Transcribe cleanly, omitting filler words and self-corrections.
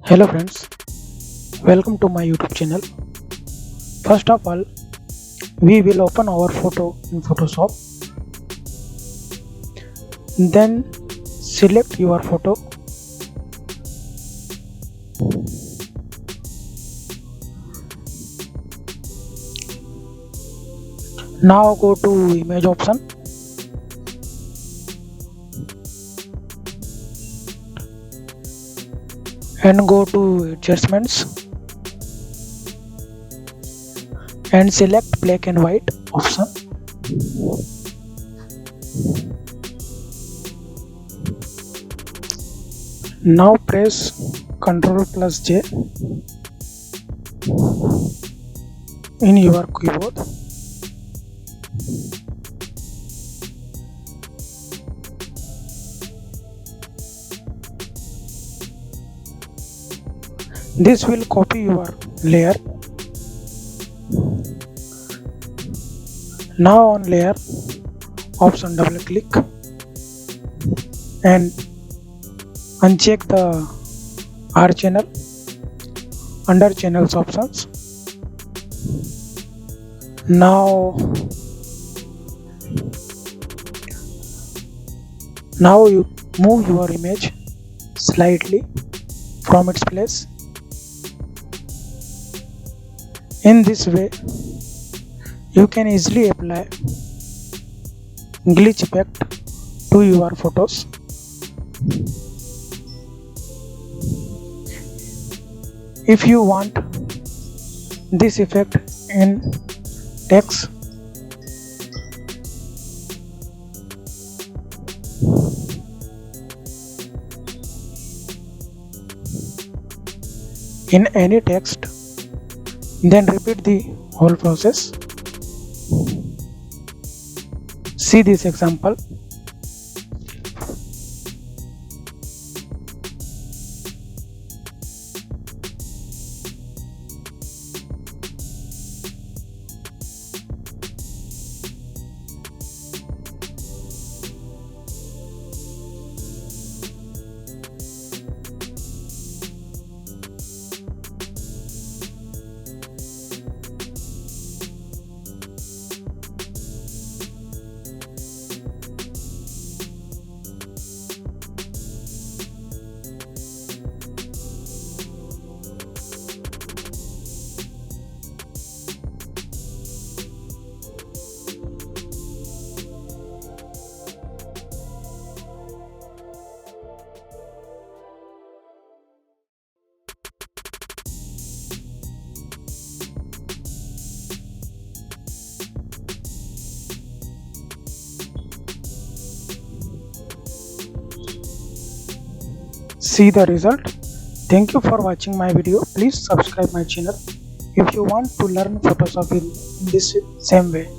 Hello friends, welcome to my YouTube channel. First of all, we will open our photo in Photoshop. Then select your photo. Now go to image option. And go to adjustments and select black and white option. Now press Ctrl+J in your keyboard. This will copy your layer. Now on layer option double click and uncheck the R channel under channels options. Now you move your image slightly from its place. In this way, you can easily apply glitch effect to your photos. If you want this effect in text, in any text, then repeat the whole process. See this example. See the result. Thank you for watching my video. Please subscribe my channel if you want to learn Photoshop in this same way.